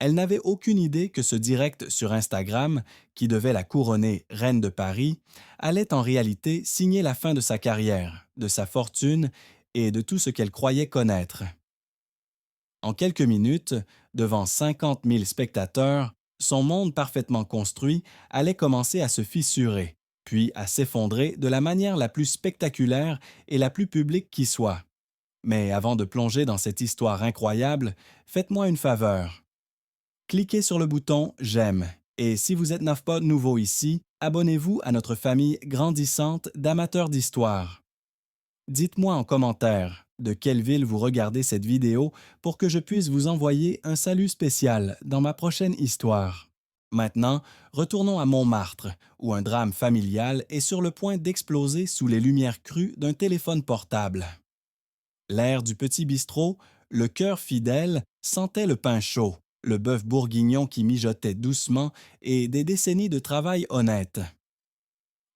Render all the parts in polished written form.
Elle n'avait aucune idée que ce direct sur Instagram, qui devait la couronner reine de Paris, allait en réalité signer la fin de sa carrière, de sa fortune et de tout ce qu'elle croyait connaître. En quelques minutes, devant 50 000 spectateurs, son monde parfaitement construit allait commencer à se fissurer, puis à s'effondrer de la manière la plus spectaculaire et la plus publique qui soit. Mais avant de plonger dans cette histoire incroyable, faites-moi une faveur. Cliquez sur le bouton J'aime et si vous n'êtes pas nouveau ici, abonnez-vous à notre famille grandissante d'amateurs d'histoire. Dites-moi en commentaire de quelle ville vous regardez cette vidéo pour que je puisse vous envoyer un salut spécial dans ma prochaine histoire. Maintenant, retournons à Montmartre, où un drame familial est sur le point d'exploser sous les lumières crues d'un téléphone portable. L'air du petit bistrot, le cœur fidèle, sentait le pain chaud, le bœuf bourguignon qui mijotait doucement et des décennies de travail honnête.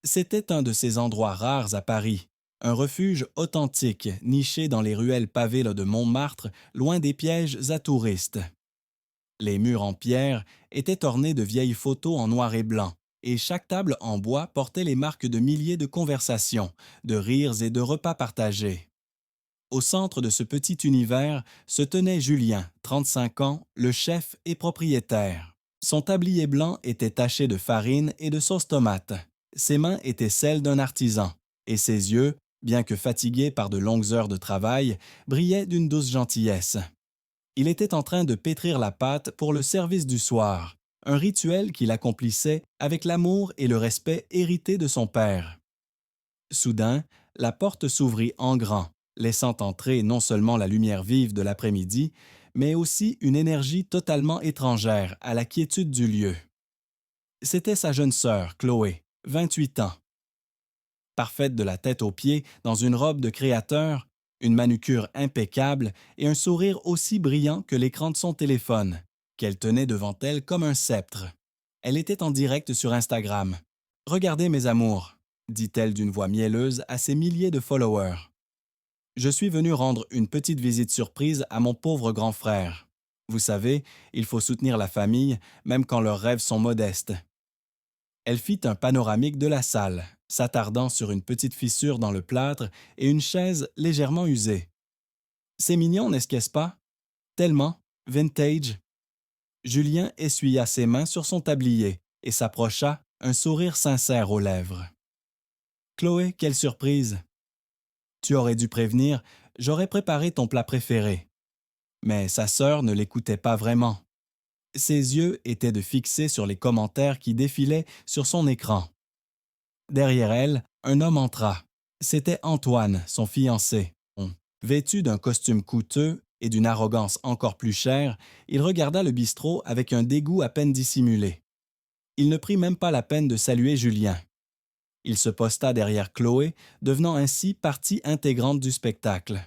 C'était un de ces endroits rares à Paris, un refuge authentique niché dans les ruelles pavées de Montmartre, loin des pièges à touristes. Les murs en pierre étaient ornés de vieilles photos en noir et blanc, et chaque table en bois portait les marques de milliers de conversations, de rires et de repas partagés. Au centre de ce petit univers se tenait Julien, 35 ans, le chef et propriétaire. Son tablier blanc était taché de farine et de sauce tomate. Ses mains étaient celles d'un artisan, et ses yeux, bien que fatigués par de longues heures de travail, brillaient d'une douce gentillesse. Il était en train de pétrir la pâte pour le service du soir, un rituel qu'il accomplissait avec l'amour et le respect hérités de son père. Soudain, la porte s'ouvrit en grand, laissant entrer non seulement la lumière vive de l'après-midi, mais aussi une énergie totalement étrangère à la quiétude du lieu. C'était sa jeune sœur, Chloé, 28 ans. Parfaite de la tête aux pieds, dans une robe de créateur, une manucure impeccable et un sourire aussi brillant que l'écran de son téléphone, qu'elle tenait devant elle comme un sceptre. Elle était en direct sur Instagram. « Regardez mes amours », dit-elle d'une voix mielleuse à ses milliers de followers. « Je suis venue rendre une petite visite surprise à mon pauvre grand frère. Vous savez, il faut soutenir la famille, même quand leurs rêves sont modestes. » Elle fit un panoramique de la salle, s'attardant sur une petite fissure dans le plâtre et une chaise légèrement usée. « C'est mignon, n'est-ce pas? Tellement, vintage. » Julien essuya ses mains sur son tablier et s'approcha, un sourire sincère aux lèvres. « Chloé, quelle surprise! Tu aurais dû prévenir, j'aurais préparé ton plat préféré. » Mais sa sœur ne l'écoutait pas vraiment. Ses yeux étaient de fixés sur les commentaires qui défilaient sur son écran. Derrière elle, un homme entra. C'était Antoine, son fiancé. Vêtu d'un costume coûteux et d'une arrogance encore plus chère, il regarda le bistrot avec un dégoût à peine dissimulé. Il ne prit même pas la peine de saluer Julien. Il se posta derrière Chloé, devenant ainsi partie intégrante du spectacle.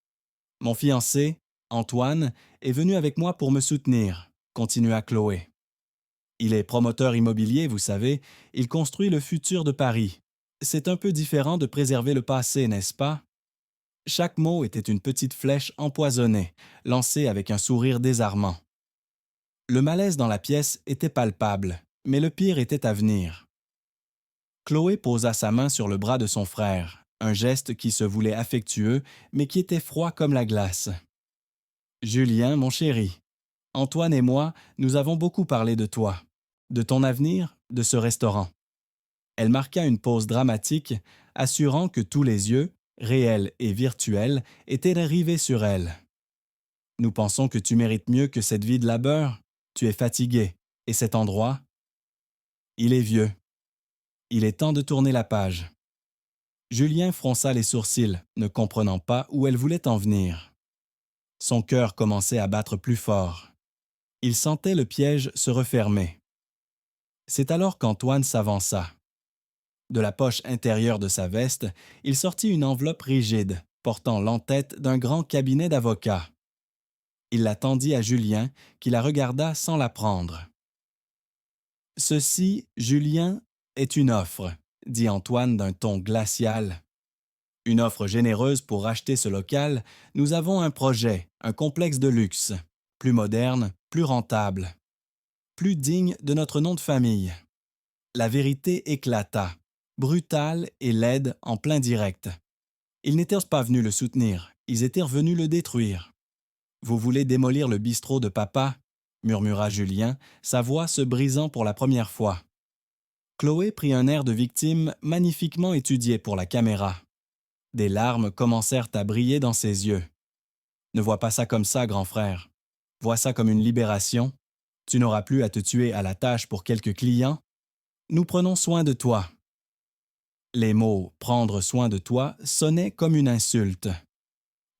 « Mon fiancé, Antoine, est venu avec moi pour me soutenir, » continua Chloé. « Il est promoteur immobilier, vous savez, il construit le futur de Paris. C'est un peu différent de préserver le passé, n'est-ce pas? » Chaque mot était une petite flèche empoisonnée, lancée avec un sourire désarmant. Le malaise dans la pièce était palpable, mais le pire était à venir. Chloé posa sa main sur le bras de son frère, un geste qui se voulait affectueux, mais qui était froid comme la glace. « Julien, mon chéri, Antoine et moi, nous avons beaucoup parlé de toi, de ton avenir, de ce restaurant. » Elle marqua une pause dramatique, assurant que tous les yeux, réels et virtuels, étaient rivés sur elle. « Nous pensons que tu mérites mieux que cette vie de labeur. Tu es fatigué. Et cet endroit? Il est vieux. Il est temps de tourner la page. » Julien fronça les sourcils, ne comprenant pas où elle voulait en venir. Son cœur commençait à battre plus fort. Il sentait le piège se refermer. C'est alors qu'Antoine s'avança. De la poche intérieure de sa veste, il sortit une enveloppe rigide, portant l'entête d'un grand cabinet d'avocats. Il la tendit à Julien, qui la regarda sans la prendre. « Ceci, Julien, est une offre, » dit Antoine d'un ton glacial. « Une offre généreuse pour racheter ce local. Nous avons un projet, un complexe de luxe. plus moderne, plus rentable, plus digne de notre nom de famille. La vérité éclata, brutale et laide en plein direct. Ils n'étaient pas venus le soutenir, ils étaient revenus le détruire. « Vous voulez démolir le bistrot de papa ?» murmura Julien, sa voix se brisant pour la première fois. Chloé prit un air de victime magnifiquement étudié pour la caméra. Des larmes commencèrent à briller dans ses yeux. « Ne vois pas ça comme ça, grand frère. Vois ça comme une libération. Tu n'auras plus à te tuer à la tâche pour quelques clients. Nous prenons soin de toi. » Les mots « prendre soin de toi » sonnaient comme une insulte.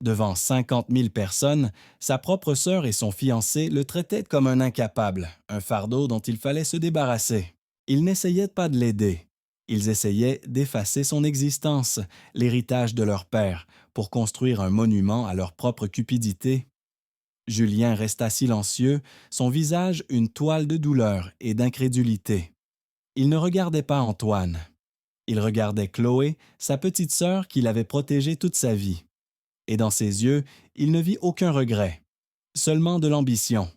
Devant 50 000 personnes, sa propre sœur et son fiancé le traitaient comme un incapable, un fardeau dont il fallait se débarrasser. Ils n'essayaient pas de l'aider. Ils essayaient d'effacer son existence, l'héritage de leur père, pour construire un monument à leur propre cupidité. Julien resta silencieux, son visage une toile de douleur et d'incrédulité. Il ne regardait pas Antoine. Il regardait Chloé, sa petite sœur qui l'avait protégée toute sa vie. Et dans ses yeux, il ne vit aucun regret, seulement de l'ambition.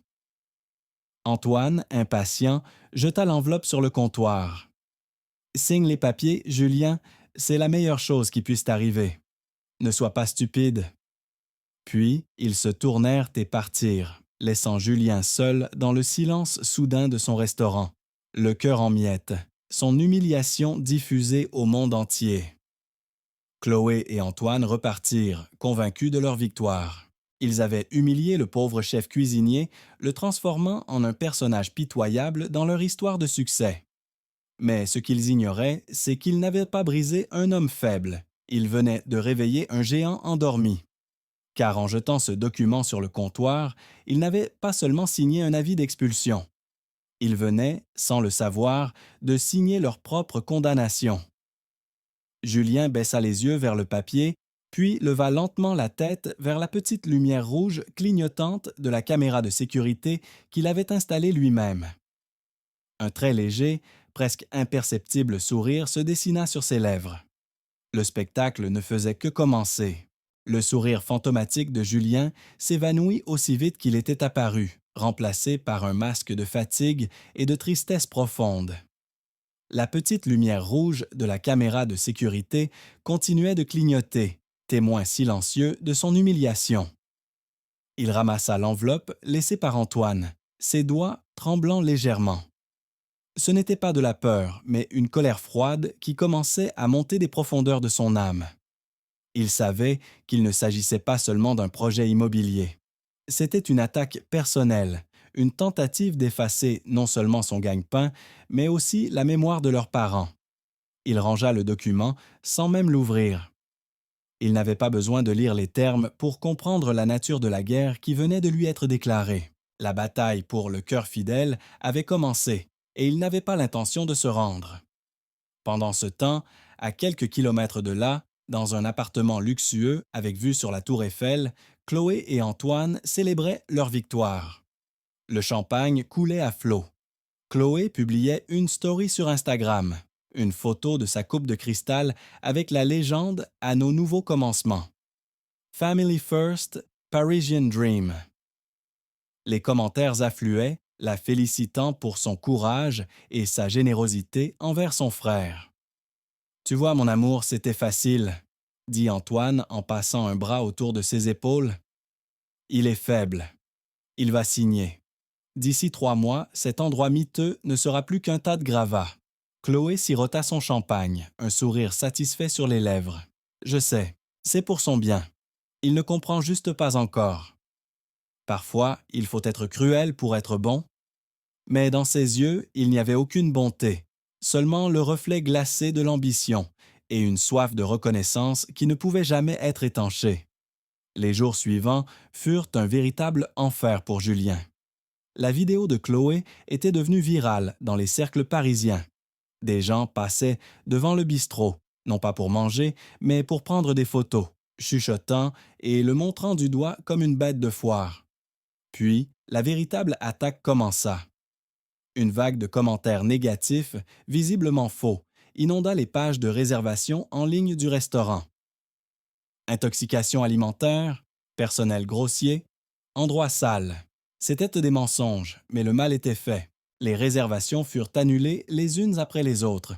Antoine, impatient, jeta l'enveloppe sur le comptoir. « Signe les papiers, Julien, c'est la meilleure chose qui puisse t'arriver. Ne sois pas stupide. » Puis, ils se tournèrent et partirent, laissant Julien seul dans le silence soudain de son restaurant, le cœur en miettes, son humiliation diffusée au monde entier. Chloé et Antoine repartirent, convaincus de leur victoire. Ils avaient humilié le pauvre chef cuisinier, le transformant en un personnage pitoyable dans leur histoire de succès. Mais ce qu'ils ignoraient, c'est qu'ils n'avaient pas brisé un homme faible. Ils venaient de réveiller un géant endormi. Car en jetant ce document sur le comptoir, ils n'avaient pas seulement signé un avis d'expulsion. Ils venaient, sans le savoir, de signer leur propre condamnation. Julien baissa les yeux vers le papier, puis leva lentement la tête vers la petite lumière rouge clignotante de la caméra de sécurité qu'il avait installée lui-même. Un très léger, presque imperceptible sourire se dessina sur ses lèvres. Le spectacle ne faisait que commencer. Le sourire fantomatique de Julien s'évanouit aussi vite qu'il était apparu, remplacé par un masque de fatigue et de tristesse profonde. La petite lumière rouge de la caméra de sécurité continuait de clignoter, témoin silencieux de son humiliation. Il ramassa l'enveloppe laissée par Antoine, ses doigts tremblant légèrement. Ce n'était pas de la peur, mais une colère froide qui commençait à monter des profondeurs de son âme. Il savait qu'il ne s'agissait pas seulement d'un projet immobilier. C'était une attaque personnelle, une tentative d'effacer non seulement son gagne-pain, mais aussi la mémoire de leurs parents. Il rangea le document sans même l'ouvrir. Il n'avait pas besoin de lire les termes pour comprendre la nature de la guerre qui venait de lui être déclarée. La bataille pour le cœur fidèle avait commencé et il n'avait pas l'intention de se rendre. Pendant ce temps, à quelques kilomètres de là, dans un appartement luxueux avec vue sur la tour Eiffel, Chloé et Antoine célébraient leur victoire. Le champagne coulait à flots. Chloé publiait une story sur Instagram, une photo de sa coupe de cristal avec la légende « À nos nouveaux commencements ». Family First, Parisian Dream. Les commentaires affluaient, la félicitant pour son courage et sa générosité envers son frère. « Tu vois, mon amour, c'était facile », dit Antoine en passant un bras autour de ses épaules. « Il est faible. Il va signer. D'ici 3 mois, cet endroit miteux ne sera plus qu'un tas de gravats. » Chloé sirota son champagne, un sourire satisfait sur les lèvres. « Je sais, c'est pour son bien. Il ne comprend juste pas encore. Parfois, il faut être cruel pour être bon. » Mais dans ses yeux, il n'y avait aucune bonté, seulement le reflet glacé de l'ambition et une soif de reconnaissance qui ne pouvait jamais être étanchée. Les jours suivants furent un véritable enfer pour Julien. La vidéo de Chloé était devenue virale dans les cercles parisiens. Des gens passaient devant le bistrot, non pas pour manger, mais pour prendre des photos, chuchotant et le montrant du doigt comme une bête de foire. Puis, la véritable attaque commença. Une vague de commentaires négatifs, visiblement faux, inonda les pages de réservation en ligne du restaurant. Intoxication alimentaire, personnel grossier, endroit sale, C'étaient des mensonges, mais le mal était fait. Les réservations furent annulées les unes après les autres.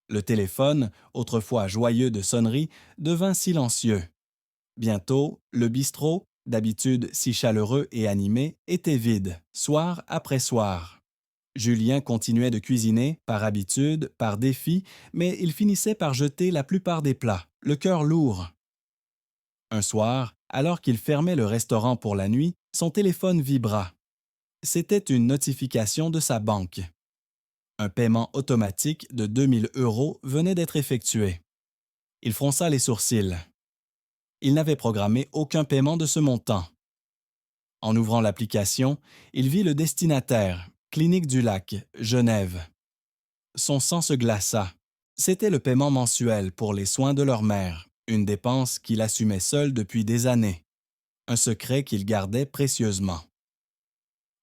Le téléphone, autrefois joyeux de sonnerie, devint silencieux. Bientôt, le bistrot, d'habitude si chaleureux et animé, était vide, soir après soir. Julien continuait de cuisiner, par habitude, par défi, mais il finissait par jeter la plupart des plats, le cœur lourd. Un soir, alors qu'il fermait le restaurant pour la nuit, son téléphone vibra. C'était une notification de sa banque. Un paiement automatique de 2 000 € venait d'être effectué. Il fronça les sourcils. Il n'avait programmé aucun paiement de ce montant. En ouvrant l'application, il vit le destinataire, Clinique du Lac, Genève. Son sang se glaça. C'était le paiement mensuel pour les soins de leur mère, une dépense qu'il assumait seul depuis des années, un secret qu'il gardait précieusement.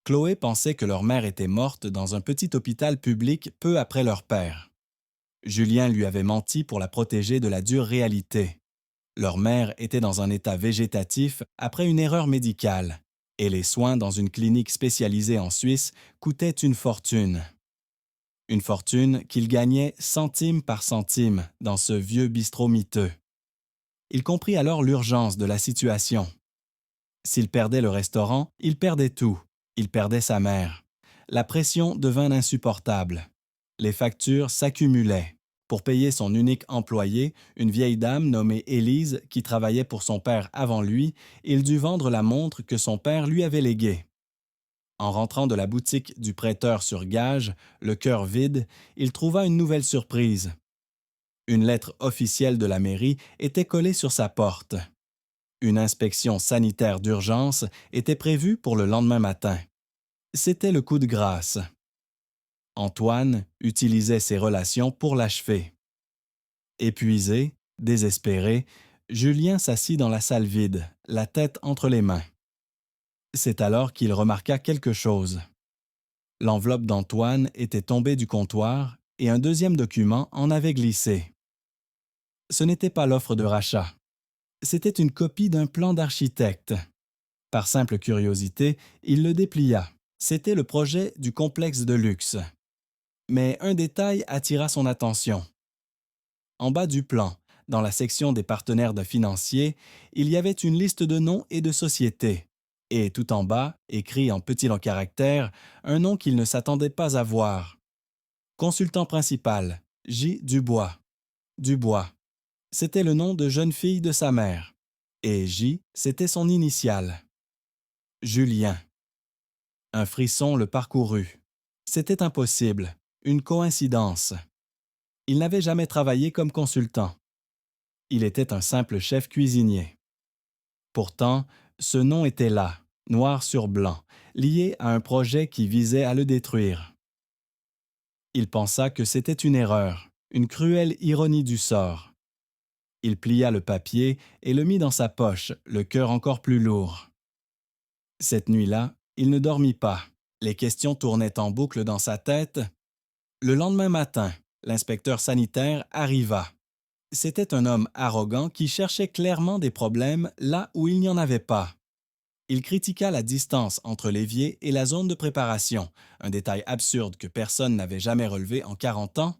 Chloé pensait que leur mère était morte dans un petit hôpital public peu après leur père. Julien lui avait menti pour la protéger de la dure réalité. Leur mère était dans un état végétatif après une erreur médicale, et les soins dans une clinique spécialisée en Suisse coûtaient une fortune. Une fortune qu'il gagnait centime par centime dans ce vieux bistrot miteux. Il comprit alors l'urgence de la situation. S'il perdait le restaurant, il perdait tout. Il perdait sa mère. La pression devint insupportable. Les factures s'accumulaient. Pour payer son unique employé, une vieille dame nommée Élise, qui travaillait pour son père avant lui, il dut vendre la montre que son père lui avait léguée. En rentrant de la boutique du prêteur sur gage, le cœur vide, il trouva une nouvelle surprise. Une lettre officielle de la mairie était collée sur sa porte. Une inspection sanitaire d'urgence était prévue pour le lendemain matin. C'était le coup de grâce. Antoine utilisait ses relations pour l'achever. Épuisé, désespéré, Julien s'assit dans la salle vide, la tête entre les mains. C'est alors qu'il remarqua quelque chose. L'enveloppe d'Antoine était tombée du comptoir et un deuxième document en avait glissé. Ce n'était pas l'offre de rachat. C'était une copie d'un plan d'architecte. Par simple curiosité, il le déplia. C'était le projet du complexe de luxe. Mais un détail attira son attention. En bas du plan, dans la section des partenaires de financiers, il y avait une liste de noms et de sociétés. Et tout en bas, écrit en petits longs caractères, un nom qu'il ne s'attendait pas à voir. Consultant principal, J. Dubois. Dubois. C'était le nom de jeune fille de sa mère. Et J, c'était son initiale. Julien. Un frisson le parcourut. C'était impossible, une coïncidence. Il n'avait jamais travaillé comme consultant. Il était un simple chef cuisinier. Pourtant, ce nom était là, noir sur blanc, lié à un projet qui visait à le détruire. Il pensa que c'était une erreur, une cruelle ironie du sort. Il plia le papier et le mit dans sa poche, le cœur encore plus lourd. Cette nuit-là, il ne dormit pas. Les questions tournaient en boucle dans sa tête. Le lendemain matin, l'inspecteur sanitaire arriva. C'était un homme arrogant qui cherchait clairement des problèmes là où il n'y en avait pas. Il critiqua la distance entre l'évier et la zone de préparation, un détail absurde que personne n'avait jamais relevé en 40 ans.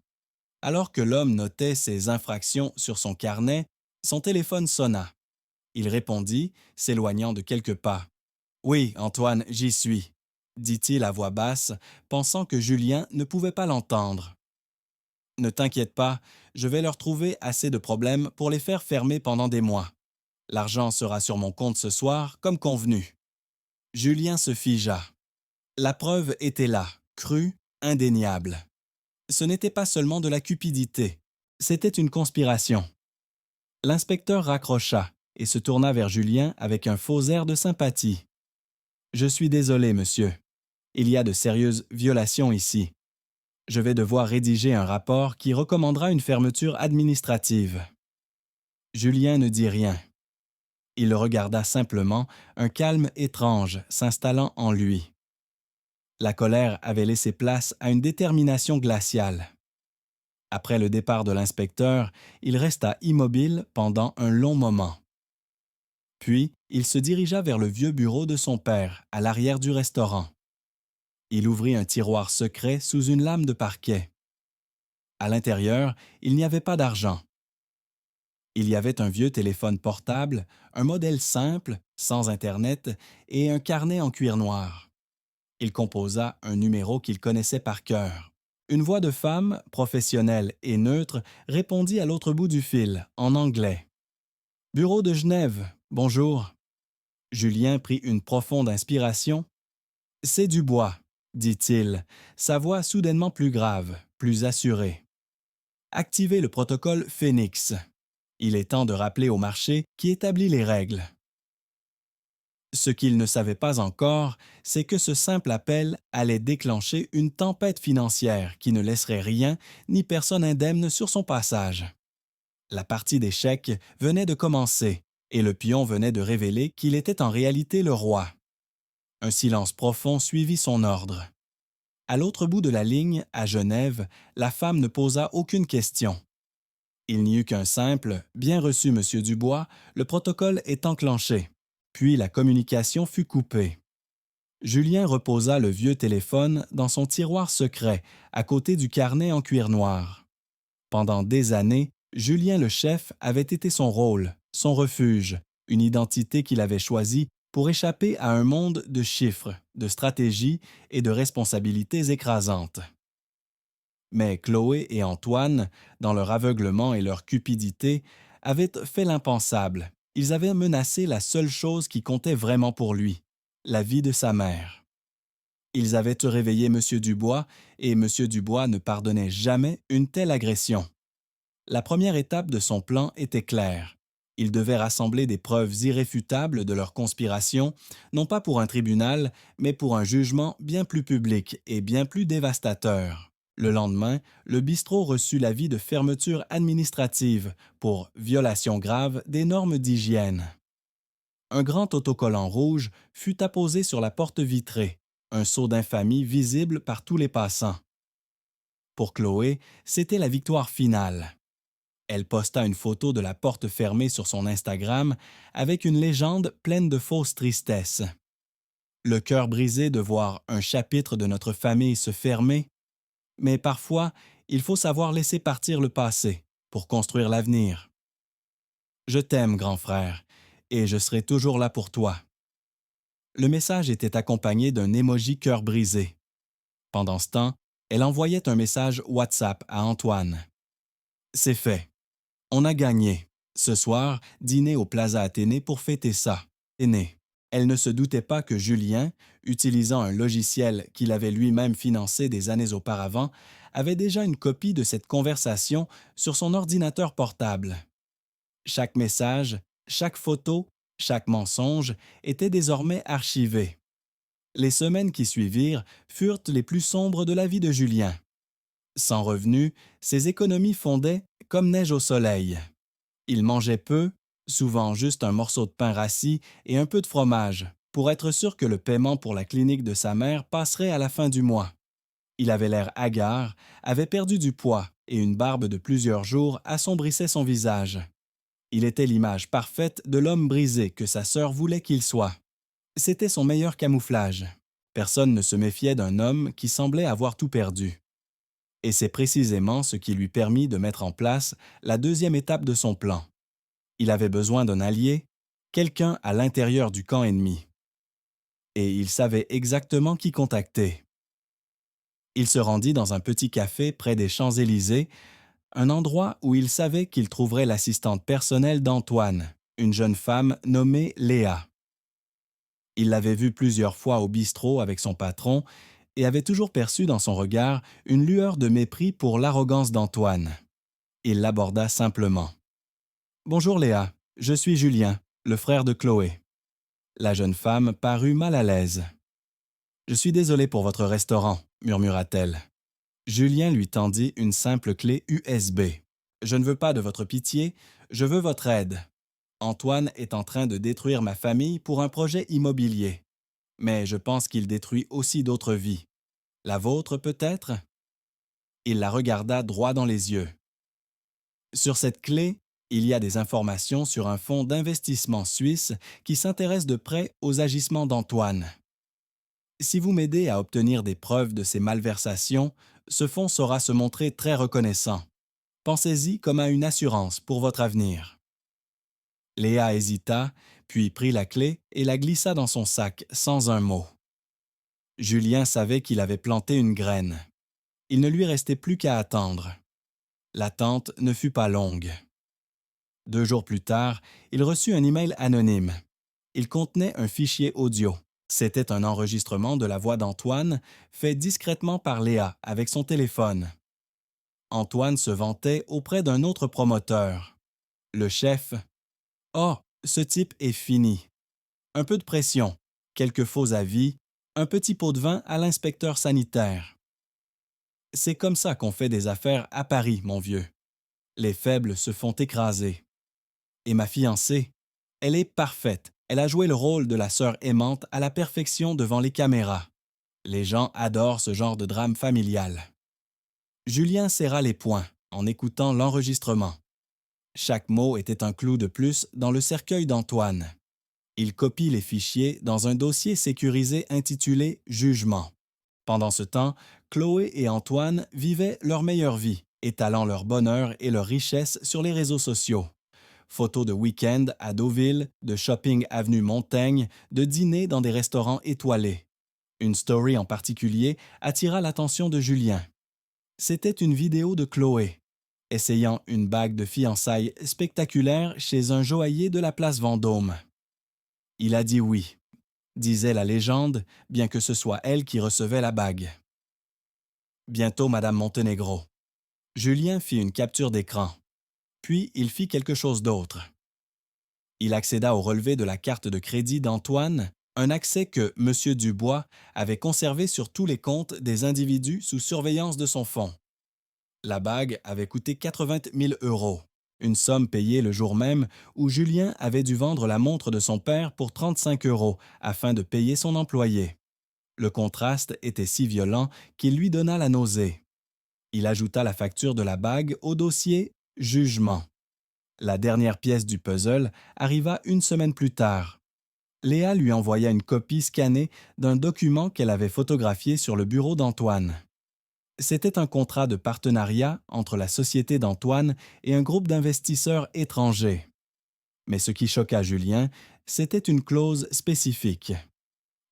Alors que l'homme notait ses infractions sur son carnet, son téléphone sonna. Il répondit, s'éloignant de quelques pas. « Oui, Antoine, j'y suis », dit-il à voix basse, pensant que Julien ne pouvait pas l'entendre. « Ne t'inquiète pas, je vais leur trouver assez de problèmes pour les faire fermer pendant des mois. L'argent sera sur mon compte ce soir, comme convenu. » Julien se figea. La preuve était là, crue, indéniable. Ce n'était pas seulement de la cupidité, c'était une conspiration. L'inspecteur raccrocha et se tourna vers Julien avec un faux air de sympathie. « Je suis désolé, monsieur. Il y a de sérieuses violations ici. Je vais devoir rédiger un rapport qui recommandera une fermeture administrative. » Julien ne dit rien. Il le regarda simplement, un calme étrange s'installant en lui. La colère avait laissé place à une détermination glaciale. Après le départ de l'inspecteur, il resta immobile pendant un long moment. Puis, il se dirigea vers le vieux bureau de son père, à l'arrière du restaurant. Il ouvrit un tiroir secret sous une lame de parquet. À l'intérieur, il n'y avait pas d'argent. Il y avait un vieux téléphone portable, un modèle simple, sans Internet, et un carnet en cuir noir. Il composa un numéro qu'il connaissait par cœur. Une voix de femme, professionnelle et neutre, répondit à l'autre bout du fil, en anglais. « Bureau de Genève, bonjour. » Julien prit une profonde inspiration. « C'est Dubois, » dit-il, sa voix soudainement plus grave, plus assurée. « Activez le protocole Phoenix. Il est temps de rappeler au marché qui établit les règles. » Ce qu'il ne savait pas encore, c'est que ce simple appel allait déclencher une tempête financière qui ne laisserait rien ni personne indemne sur son passage. La partie d'échecs venait de commencer et le pion venait de révéler qu'il était en réalité le roi. Un silence profond suivit son ordre. À l'autre bout de la ligne, à Genève, la femme ne posa aucune question. Il n'y eut qu'un simple « Bien reçu, Monsieur Dubois, le protocole est enclenché ». Puis la communication fut coupée. Julien reposa le vieux téléphone dans son tiroir secret, à côté du carnet en cuir noir. Pendant des années, Julien le chef avait été son rôle, son refuge, une identité qu'il avait choisie pour échapper à un monde de chiffres, de stratégies et de responsabilités écrasantes. Mais Chloé et Antoine, dans leur aveuglement et leur cupidité, avaient fait l'impensable. Ils avaient menacé la seule chose qui comptait vraiment pour lui, la vie de sa mère. Ils avaient réveillé M. Dubois, et M. Dubois ne pardonnait jamais une telle agression. La première étape de son plan était claire. Il devait rassembler des preuves irréfutables de leur conspiration, non pas pour un tribunal, mais pour un jugement bien plus public et bien plus dévastateur. Le lendemain, le bistrot reçut l'avis de fermeture administrative pour violation grave des normes d'hygiène. Un grand autocollant rouge fut apposé sur la porte vitrée, un sceau d'infamie visible par tous les passants. Pour Chloé, c'était la victoire finale. Elle posta une photo de la porte fermée sur son Instagram avec une légende pleine de fausse tristesse. Le cœur brisé de voir un chapitre de notre famille se fermer, mais parfois, il faut savoir laisser partir le passé pour construire l'avenir. Je t'aime, grand frère, et je serai toujours là pour toi. Le message était accompagné d'un emoji cœur brisé. Pendant ce temps, elle envoyait un message WhatsApp à Antoine. C'est fait. On a gagné. Ce soir, dîner au Plaza Athénée pour fêter ça. Aîné. Elle ne se doutait pas que Julien, utilisant un logiciel qu'il avait lui-même financé des années auparavant, avait déjà une copie de cette conversation sur son ordinateur portable. Chaque message, chaque photo, chaque mensonge était désormais archivé. Les semaines qui suivirent furent les plus sombres de la vie de Julien. Sans revenus, ses économies fondaient comme neige au soleil. Il mangeait peu, souvent juste un morceau de pain rassis et un peu de fromage, pour être sûr que le paiement pour la clinique de sa mère passerait à la fin du mois. Il avait l'air hagard, avait perdu du poids et une barbe de plusieurs jours assombrissait son visage. Il était l'image parfaite de l'homme brisé que sa sœur voulait qu'il soit. C'était son meilleur camouflage. Personne ne se méfiait d'un homme qui semblait avoir tout perdu. Et c'est précisément ce qui lui permit de mettre en place la deuxième étape de son plan. Il avait besoin d'un allié, quelqu'un à l'intérieur du camp ennemi. Et il savait exactement qui contacter. Il se rendit dans un petit café près des Champs-Élysées, un endroit où il savait qu'il trouverait l'assistante personnelle d'Antoine, une jeune femme nommée Léa. Il l'avait vue plusieurs fois au bistrot avec son patron et avait toujours perçu dans son regard une lueur de mépris pour l'arrogance d'Antoine. Il l'aborda simplement. « Bonjour Léa, je suis Julien, le frère de Chloé. » La jeune femme parut mal à l'aise. « Je suis désolé pour votre restaurant, » murmura-t-elle. Julien lui tendit une simple clé USB. « Je ne veux pas de votre pitié, je veux votre aide. Antoine est en train de détruire ma famille pour un projet immobilier. Mais je pense qu'il détruit aussi d'autres vies. La vôtre peut-être? » Il la regarda droit dans les yeux. « Sur cette clé, Il y a des informations sur un fonds d'investissement suisse qui s'intéresse de près aux agissements d'Antoine. Si vous m'aidez à obtenir des preuves de ces malversations, ce fonds saura se montrer très reconnaissant. Pensez-y comme à une assurance pour votre avenir. Léa hésita, puis prit la clé et la glissa dans son sac sans un mot. Julien savait qu'il avait planté une graine. Il ne lui restait plus qu'à attendre. L'attente ne fut pas longue. 2 jours plus tard, il reçut un email anonyme. Il contenait un fichier audio. C'était un enregistrement de la voix d'Antoine, fait discrètement par Léa avec son téléphone. Antoine se vantait auprès d'un autre promoteur. Le chef. Oh, ce type est fini. Un peu de pression, quelques faux avis, un petit pot de vin à l'inspecteur sanitaire. C'est comme ça qu'on fait des affaires à Paris, mon vieux. Les faibles se font écraser. Et ma fiancée, elle est parfaite. Elle a joué le rôle de la sœur aimante à la perfection devant les caméras. Les gens adorent ce genre de drame familial. Julien serra les poings en écoutant l'enregistrement. Chaque mot était un clou de plus dans le cercueil d'Antoine. Il copie les fichiers dans un dossier sécurisé intitulé Jugement. Pendant ce temps, Chloé et Antoine vivaient leur meilleure vie, étalant leur bonheur et leur richesse sur les réseaux sociaux. Photos de week-end à Deauville, de shopping avenue Montaigne, de dîner dans des restaurants étoilés. Une story en particulier attira l'attention de Julien. C'était une vidéo de Chloé, essayant une bague de fiançailles spectaculaire chez un joaillier de la place Vendôme. Il a dit oui, disait la légende, bien que ce soit elle qui recevait la bague. Bientôt Madame Montenegro. Julien fit une capture d'écran. Puis il fit quelque chose d'autre. Il accéda au relevé de la carte de crédit d'Antoine, un accès que M. Dubois avait conservé sur tous les comptes des individus sous surveillance de son fonds. La bague avait coûté 80 000 €, une somme payée le jour même où Julien avait dû vendre la montre de son père pour 35 € afin de payer son employé. Le contraste était si violent qu'il lui donna la nausée. Il ajouta la facture de la bague au dossier « Jugement ». La dernière pièce du puzzle arriva une semaine plus tard. Léa lui envoya une copie scannée d'un document qu'elle avait photographié sur le bureau d'Antoine. C'était un contrat de partenariat entre la société d'Antoine et un groupe d'investisseurs étrangers. Mais ce qui choqua Julien, c'était une clause spécifique.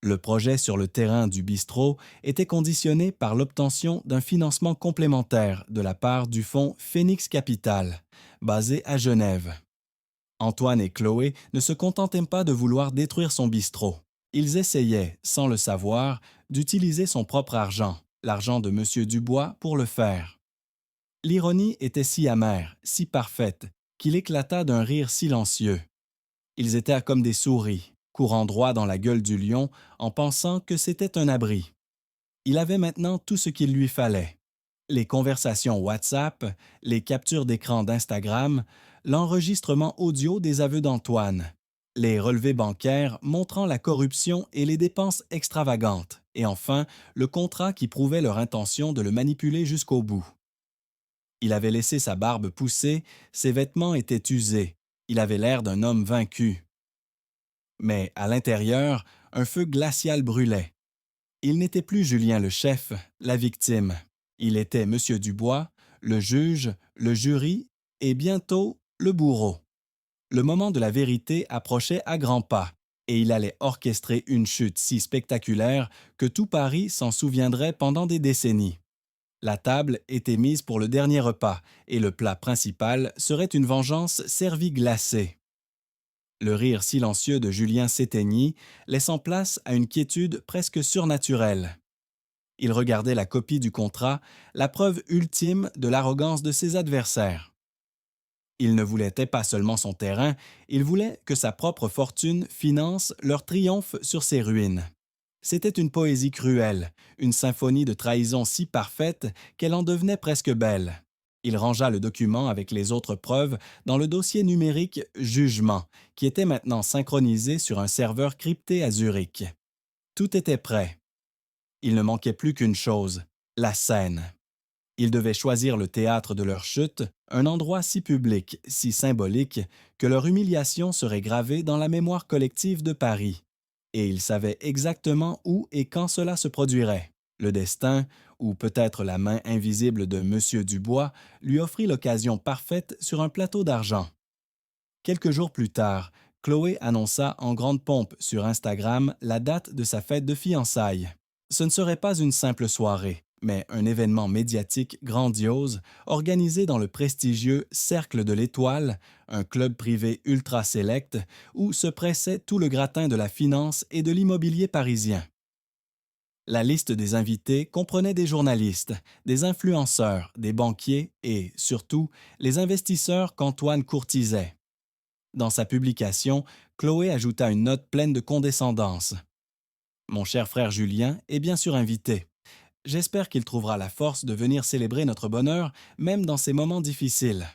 Le projet sur le terrain du bistrot était conditionné par l'obtention d'un financement complémentaire de la part du fonds Phoenix Capital, basé à Genève. Antoine et Chloé ne se contentaient pas de vouloir détruire son bistrot. Ils essayaient, sans le savoir, d'utiliser son propre argent, l'argent de M. Dubois, pour le faire. L'ironie était si amère, si parfaite, qu'il éclata d'un rire silencieux. Ils étaient comme des souris, courant droit dans la gueule du lion en pensant que c'était un abri. Il avait maintenant tout ce qu'il lui fallait. Les conversations WhatsApp, les captures d'écran d'Instagram, l'enregistrement audio des aveux d'Antoine, les relevés bancaires montrant la corruption et les dépenses extravagantes, et enfin, le contrat qui prouvait leur intention de le manipuler jusqu'au bout. Il avait laissé sa barbe pousser, ses vêtements étaient usés, il avait l'air d'un homme vaincu. Mais à l'intérieur, un feu glacial brûlait. Il n'était plus Julien le chef, la victime. Il était M. Dubois, le juge, le jury et bientôt le bourreau. Le moment de la vérité approchait à grands pas et il allait orchestrer une chute si spectaculaire que tout Paris s'en souviendrait pendant des décennies. La table était mise pour le dernier repas et le plat principal serait une vengeance servie glacée. Le rire silencieux de Julien s'éteignit, laissant place à une quiétude presque surnaturelle. Il regardait la copie du contrat, la preuve ultime de l'arrogance de ses adversaires. Il ne voulait pas seulement son terrain, il voulait que sa propre fortune finance leur triomphe sur ses ruines. C'était une poésie cruelle, une symphonie de trahison si parfaite qu'elle en devenait presque belle. Il rangea le document avec les autres preuves dans le dossier numérique Jugement, qui était maintenant synchronisé sur un serveur crypté à Zurich. Tout était prêt. Il ne manquait plus qu'une chose, la scène. Ils devaient choisir le théâtre de leur chute, un endroit si public, si symbolique, que leur humiliation serait gravée dans la mémoire collective de Paris. Et ils savaient exactement où et quand cela se produirait. Le destin, ou peut-être la main invisible de M. Dubois, lui offrit l'occasion parfaite sur un plateau d'argent. Quelques jours plus tard, Chloé annonça en grande pompe sur Instagram la date de sa fête de fiançailles. Ce ne serait pas une simple soirée, mais un événement médiatique grandiose organisé dans le prestigieux Cercle de l'Étoile, un club privé ultra sélect où se pressait tout le gratin de la finance et de l'immobilier parisien. La liste des invités comprenait des journalistes, des influenceurs, des banquiers et, surtout, les investisseurs qu'Antoine courtisait. Dans sa publication, Chloé ajouta une note pleine de condescendance. Mon cher frère Julien est bien sûr invité. J'espère qu'il trouvera la force de venir célébrer notre bonheur, même dans ces moments difficiles.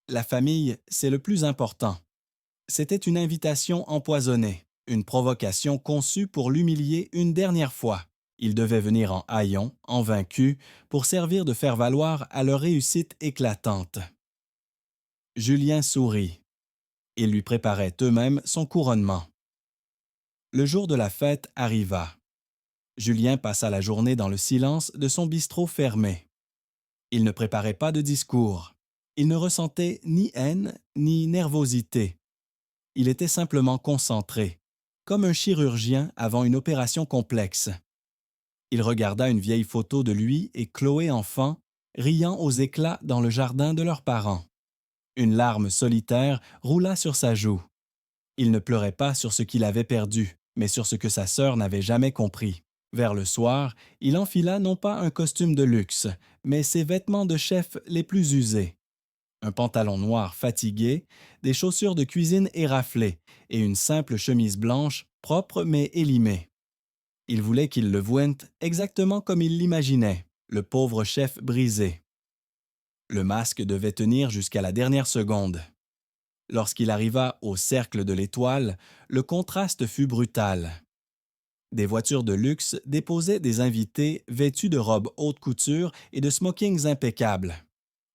La famille, c'est le plus important. C'était une invitation empoisonnée, une provocation conçue pour l'humilier une dernière fois. Il devait venir en haillons, en vaincu, pour servir de faire-valoir à leur réussite éclatante. Julien sourit. Ils lui préparaient eux-mêmes son couronnement. Le jour de la fête arriva. Julien passa la journée dans le silence de son bistrot fermé. Il ne préparait pas de discours. Il ne ressentait ni haine ni nervosité. Il était simplement concentré, comme un chirurgien avant une opération complexe. Il regarda une vieille photo de lui et Chloé enfant, riant aux éclats dans le jardin de leurs parents. Une larme solitaire roula sur sa joue. Il ne pleurait pas sur ce qu'il avait perdu, mais sur ce que sa sœur n'avait jamais compris. Vers le soir, il enfila non pas un costume de luxe, mais ses vêtements de chef les plus usés. Un pantalon noir fatigué, des chaussures de cuisine éraflées et une simple chemise blanche, propre mais élimée. Il voulait qu'il le voient exactement comme il l'imaginait, le pauvre chef brisé. Le masque devait tenir jusqu'à la dernière seconde. Lorsqu'il arriva au Cercle de l'Étoile, le contraste fut brutal. Des voitures de luxe déposaient des invités vêtus de robes haute couture et de smokings impeccables.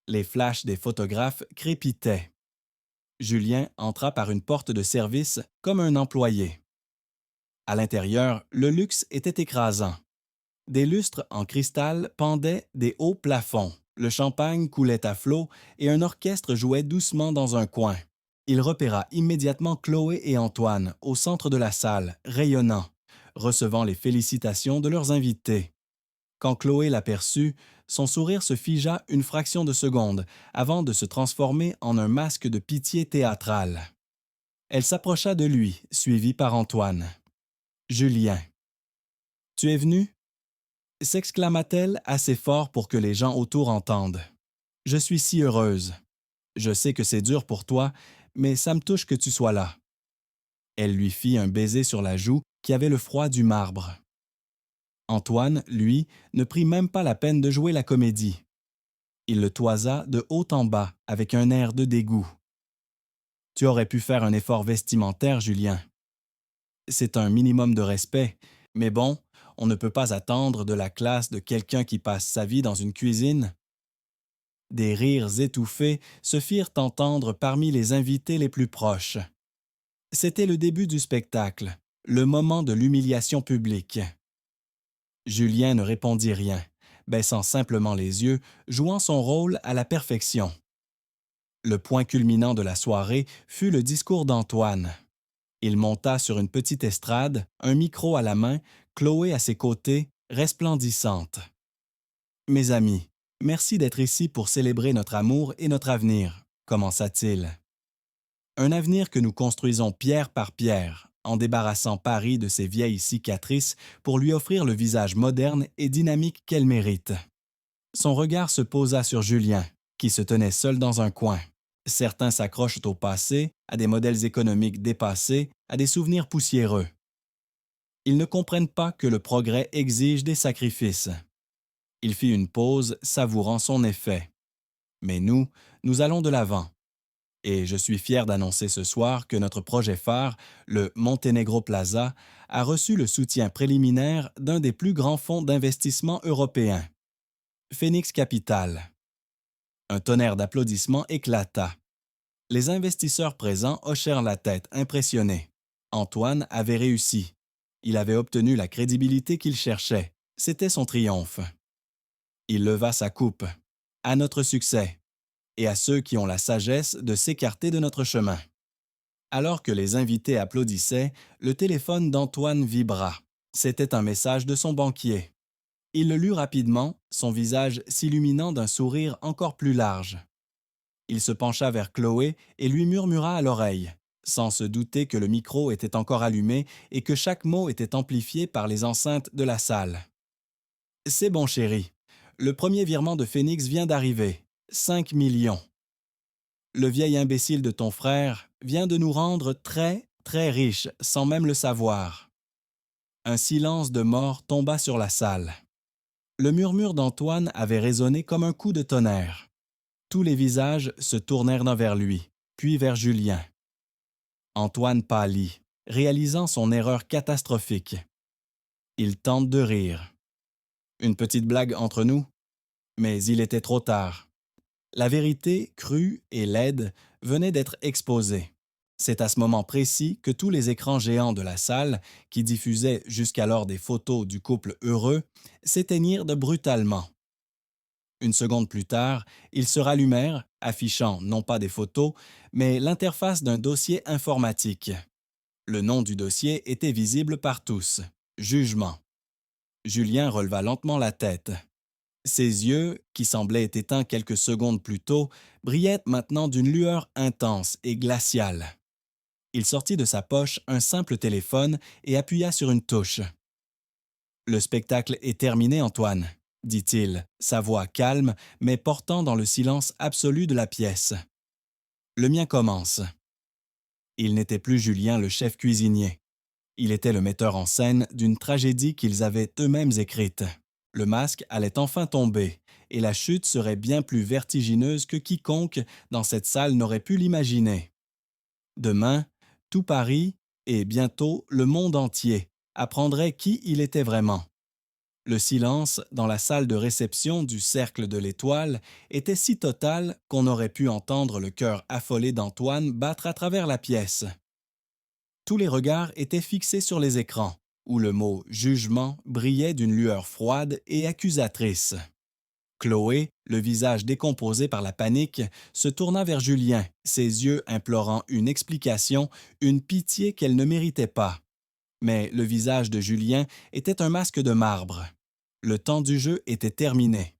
Les flashs des photographes crépitaient. Julien entra par une porte de service comme un employé. À l'intérieur, le luxe était écrasant. Des lustres en cristal pendaient des hauts plafonds, le champagne coulait à flots et un orchestre jouait doucement dans un coin. Il repéra immédiatement Chloé et Antoine au centre de la salle, rayonnants, recevant les félicitations de leurs invités. Quand Chloé l'aperçut, son sourire se figea une fraction de seconde avant de se transformer en un masque de pitié théâtrale. Elle s'approcha de lui, suivie par Antoine. « Julien. »« Tu es venu ?» s'exclama-t-elle assez fort pour que les gens autour entendent. « Je suis si heureuse. Je sais que c'est dur pour toi, mais ça me touche que tu sois là. » Elle lui fit un baiser sur la joue qui avait le froid du marbre. Antoine, lui, ne prit même pas la peine de jouer la comédie. Il le toisa de haut en bas avec un air de dégoût. « Tu aurais pu faire un effort vestimentaire, Julien. C'est un minimum de respect, mais bon, on ne peut pas attendre de la classe de quelqu'un qui passe sa vie dans une cuisine. » Des rires étouffés se firent entendre parmi les invités les plus proches. C'était le début du spectacle, le moment de l'humiliation publique. Julien ne répondit rien, baissant simplement les yeux, jouant son rôle à la perfection. Le point culminant de la soirée fut le discours d'Antoine. Il monta sur une petite estrade, un micro à la main, Chloé à ses côtés, resplendissante. « Mes amis, merci d'être ici pour célébrer notre amour et notre avenir, » commença-t-il. « Un avenir que nous construisons pierre par pierre, en débarrassant Paris de ses vieilles cicatrices pour lui offrir le visage moderne et dynamique qu'elle mérite. » Son regard se posa sur Julien, qui se tenait seul dans un coin. Certains s'accrochent au passé, à des modèles économiques dépassés, à des souvenirs poussiéreux. Ils ne comprennent pas que le progrès exige des sacrifices. Il fit une pause, savourant son effet. Mais nous allons de l'avant. Et je suis fier d'annoncer ce soir que notre projet phare, le Montenegro Plaza, a reçu le soutien préliminaire d'un des plus grands fonds d'investissement européens. Phoenix Capital. Un tonnerre d'applaudissements éclata. Les investisseurs présents hochèrent la tête, impressionnés. Antoine avait réussi. Il avait obtenu la crédibilité qu'il cherchait. C'était son triomphe. Il leva sa coupe. À notre succès, et à ceux qui ont la sagesse de s'écarter de notre chemin. Alors que les invités applaudissaient, le téléphone d'Antoine vibra. C'était un message de son banquier. Il le lut rapidement, son visage s'illuminant d'un sourire encore plus large. Il se pencha vers Chloé et lui murmura à l'oreille, sans se douter que le micro était encore allumé et que chaque mot était amplifié par les enceintes de la salle. « C'est bon, chéri. Le premier virement de Phoenix vient d'arriver. 5 millions. Le vieil imbécile de ton frère vient de nous rendre très, très riches, sans même le savoir. » Un silence de mort tomba sur la salle. Le murmure d'Antoine avait résonné comme un coup de tonnerre. Tous les visages se tournèrent vers lui, puis vers Julien. Antoine pâlit, réalisant son erreur catastrophique. Il tente de rire. Une petite blague entre nous, mais il était trop tard. La vérité, crue et laide, venait d'être exposée. C'est à ce moment précis que tous les écrans géants de la salle, qui diffusaient jusqu'alors des photos du couple heureux, s'éteignirent brutalement. Une seconde plus tard, ils se rallumèrent, affichant non pas des photos, mais l'interface d'un dossier informatique. Le nom du dossier était visible par tous. Jugement. Julien releva lentement la tête. Ses yeux, qui semblaient éteints quelques secondes plus tôt, brillaient maintenant d'une lueur intense et glaciale. Il sortit de sa poche un simple téléphone et appuya sur une touche. « Le spectacle est terminé, Antoine, » dit-il, sa voix calme, mais portant dans le silence absolu de la pièce. « Le mien commence. » Il n'était plus Julien le chef cuisinier. Il était le metteur en scène d'une tragédie qu'ils avaient eux-mêmes écrite. Le masque allait enfin tomber, et la chute serait bien plus vertigineuse que quiconque dans cette salle n'aurait pu l'imaginer. Demain, tout Paris, et bientôt le monde entier, apprendrait qui il était vraiment. Le silence dans la salle de réception du Cercle de l'Étoile était si total qu'on aurait pu entendre le cœur affolé d'Antoine battre à travers la pièce. Tous les regards étaient fixés sur les écrans, où le mot « jugement » brillait d'une lueur froide et accusatrice. Chloé, le visage décomposé par la panique, se tourna vers Julien, ses yeux implorant une explication, une pitié qu'elle ne méritait pas. Mais le visage de Julien était un masque de marbre. Le temps du jeu était terminé.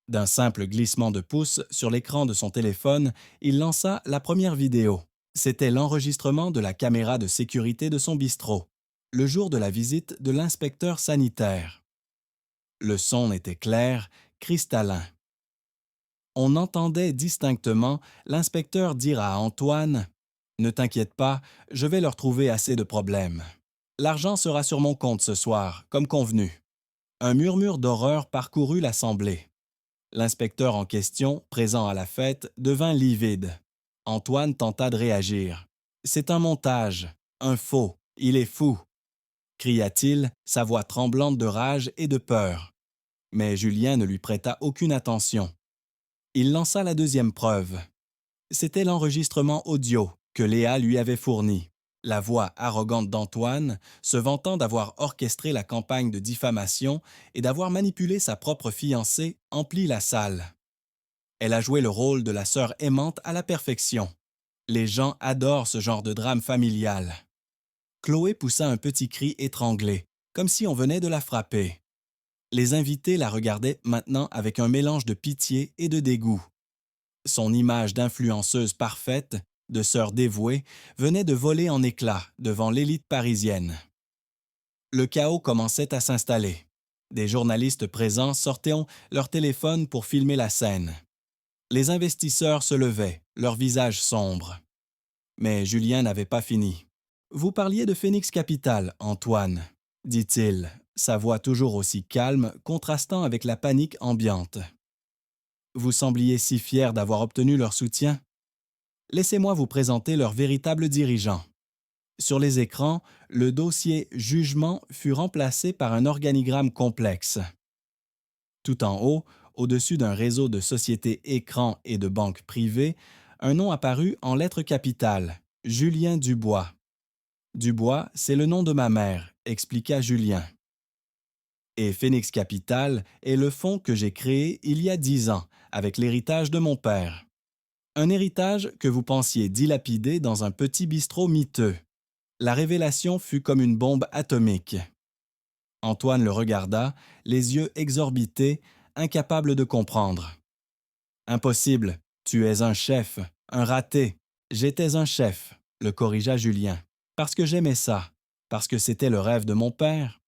D'un simple glissement de pouce sur l'écran de son téléphone, il lança la première vidéo. C'était l'enregistrement de la caméra de sécurité de son bistrot, le jour de la visite de l'inspecteur sanitaire. Le son était clair, cristallin. On entendait distinctement l'inspecteur dire à Antoine « Ne t'inquiète pas, je vais leur trouver assez de problèmes. L'argent sera sur mon compte ce soir, comme convenu. » Un murmure d'horreur parcourut l'assemblée. L'inspecteur en question, présent à la fête, devint livide. Antoine tenta de réagir. « C'est un montage, un faux, il est fou !» cria-t-il, sa voix tremblante de rage et de peur. Mais Julien ne lui prêta aucune attention. Il lança la deuxième preuve. C'était l'enregistrement audio que Léa lui avait fourni. La voix arrogante d'Antoine, se vantant d'avoir orchestré la campagne de diffamation et d'avoir manipulé sa propre fiancée, emplit la salle. Elle a joué le rôle de la sœur aimante à la perfection. Les gens adorent ce genre de drame familial. Chloé poussa un petit cri étranglé, comme si on venait de la frapper. Les invités la regardaient maintenant avec un mélange de pitié et de dégoût. Son image d'influenceuse parfaite, de sœur dévouée, venait de voler en éclats devant l'élite parisienne. Le chaos commençait à s'installer. Des journalistes présents sortaient leur téléphone pour filmer la scène. Les investisseurs se levaient, leurs visages sombres. Mais Julien n'avait pas fini. « Vous parliez de Phoenix Capital, Antoine, » dit-il, sa voix toujours aussi calme, contrastant avec la panique ambiante. « Vous sembliez si fiers d'avoir obtenu leur soutien. Laissez-moi vous présenter leurs véritables dirigeants. » Sur les écrans, le dossier « Jugement » fut remplacé par un organigramme complexe. Tout en haut, au-dessus d'un réseau de sociétés écrans et de banques privées, un nom apparut en lettres capitales, Julien Dubois. Dubois, c'est le nom de ma mère, expliqua Julien. Et Phoenix Capital est le fonds que j'ai créé il y a 10 ans, avec l'héritage de mon père. Un héritage que vous pensiez dilapidé dans un petit bistrot miteux. La révélation fut comme une bombe atomique. Antoine le regarda, les yeux exorbités, incapable de comprendre. Impossible, tu es un chef, un raté. J'étais un chef, le corrigea Julien, parce que j'aimais ça, parce que c'était le rêve de mon père.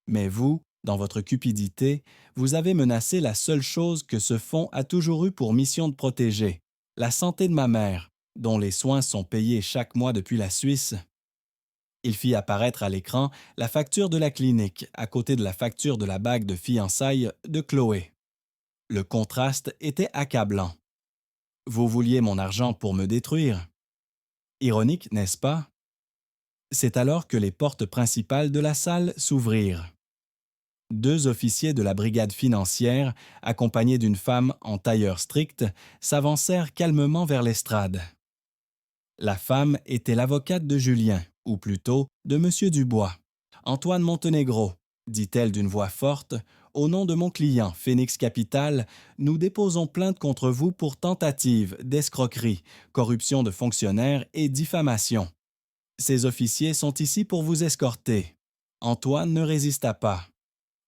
Mais vous, dans votre cupidité, vous avez menacé la seule chose que ce fonds a toujours eu pour mission de protéger, la santé de ma mère, dont les soins sont payés chaque mois depuis la Suisse. Il fit apparaître à l'écran la facture de la clinique à côté de la facture de la bague de fiançailles de Chloé. Le contraste était accablant. Vous vouliez mon argent pour me détruire. Ironique, n'est-ce pas? C'est alors que les portes principales de la salle s'ouvrirent. 2 officiers de la brigade financière, accompagnés d'une femme en tailleur strict, s'avancèrent calmement vers l'estrade. La femme était l'avocate de Julien, ou plutôt de M. Dubois. « Antoine Montenegro, dit-elle d'une voix forte, au nom de mon client, Phoenix Capital, nous déposons plainte contre vous pour tentative d'escroquerie, corruption de fonctionnaires et diffamation. Ces officiers sont ici pour vous escorter. » Antoine ne résista pas.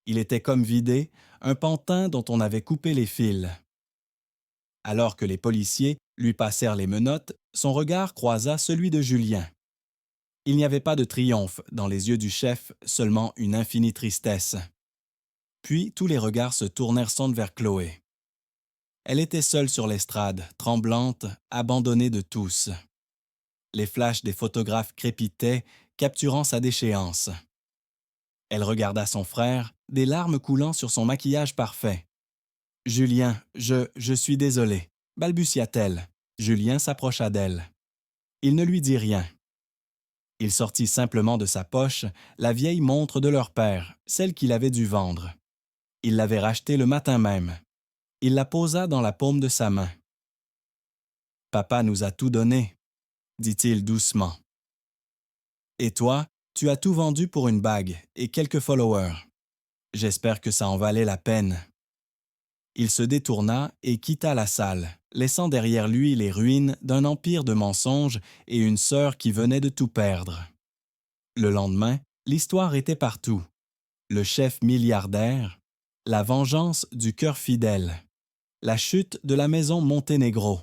Il était comme vidé, un pantin dont on avait coupé les fils. Alors que les policiers lui passèrent les menottes, son regard croisa celui de Julien. Il n'y avait pas de triomphe dans les yeux du chef, seulement une infinie tristesse. Puis tous les regards se tournèrent vers Chloé. Elle était seule sur l'estrade, tremblante, abandonnée de tous. Les flashs des photographes crépitaient, capturant sa déchéance. Elle regarda son frère, des larmes coulant sur son maquillage parfait. « Julien, je suis désolée, balbutia-t-elle. Julien s'approcha d'elle. Il ne lui dit rien. Il sortit simplement de sa poche la vieille montre de leur père, celle qu'il avait dû vendre. Il l'avait rachetée le matin même. Il la posa dans la paume de sa main. « Papa nous a tout donné, » dit-il doucement. « Et toi, tu as tout vendu pour une bague et quelques followers. J'espère que ça en valait la peine. » Il se détourna et quitta la salle, laissant derrière lui les ruines d'un empire de mensonges et une sœur qui venait de tout perdre. Le lendemain, l'histoire était partout. Le chef milliardaire, la vengeance du cœur fidèle, la chute de la maison Montenegro.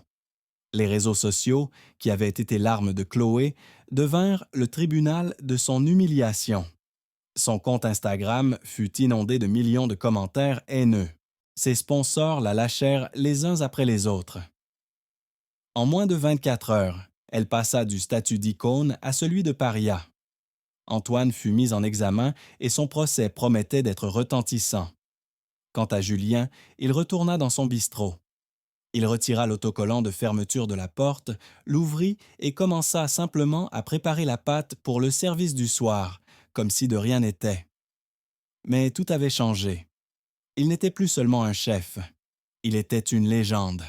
Les réseaux sociaux, qui avaient été l'arme de Chloé, devinrent le tribunal de son humiliation. Son compte Instagram fut inondé de millions de commentaires haineux. Ses sponsors la lâchèrent les uns après les autres. En moins de 24 heures, elle passa du statut d'icône à celui de paria. Antoine fut mis en examen et son procès promettait d'être retentissant. Quant à Julien, il retourna dans son bistrot. Il retira l'autocollant de fermeture de la porte, l'ouvrit et commença simplement à préparer la pâte pour le service du soir, comme si de rien n'était. Mais tout avait changé. Il n'était plus seulement un chef, il était une légende.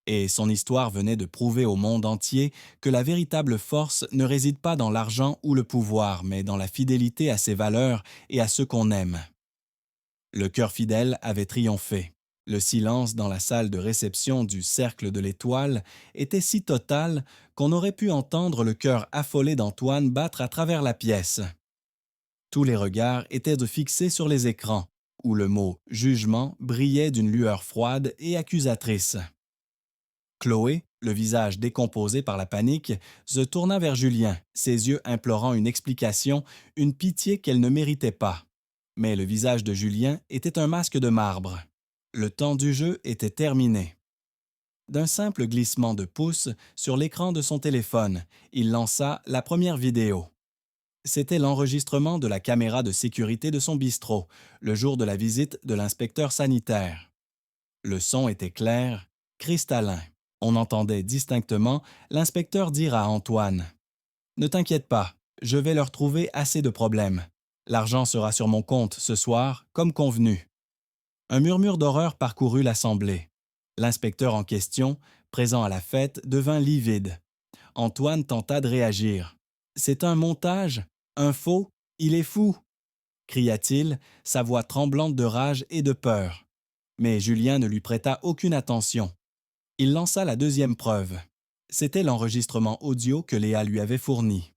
Et son histoire venait de prouver au monde entier que la véritable force ne réside pas dans l'argent ou le pouvoir, mais dans la fidélité à ses valeurs et à ceux qu'on aime. Le cœur fidèle avait triomphé. Le silence dans la salle de réception du Cercle de l'Étoile était si total qu'on aurait pu entendre le cœur affolé d'Antoine battre à travers la pièce. Tous les regards étaient fixés sur les écrans, où le mot « jugement » brillait d'une lueur froide et accusatrice. Chloé, le visage décomposé par la panique, se tourna vers Julien, ses yeux implorant une explication, une pitié qu'elle ne méritait pas. Mais le visage de Julien était un masque de marbre. Le temps du jeu était terminé. D'un simple glissement de pouce sur l'écran de son téléphone, il lança la première vidéo. C'était l'enregistrement de la caméra de sécurité de son bistrot, le jour de la visite de l'inspecteur sanitaire. Le son était clair, cristallin. On entendait distinctement l'inspecteur dire à Antoine « Ne t'inquiète pas, je vais leur trouver assez de problèmes. L'argent sera sur mon compte ce soir, comme convenu. » Un murmure d'horreur parcourut l'assemblée. L'inspecteur en question, présent à la fête, devint livide. Antoine tenta de réagir. « C'est un montage, un faux, il est fou !» cria-t-il, sa voix tremblante de rage et de peur. Mais Julien ne lui prêta aucune attention. Il lança la deuxième preuve. C'était l'enregistrement audio que Léa lui avait fourni.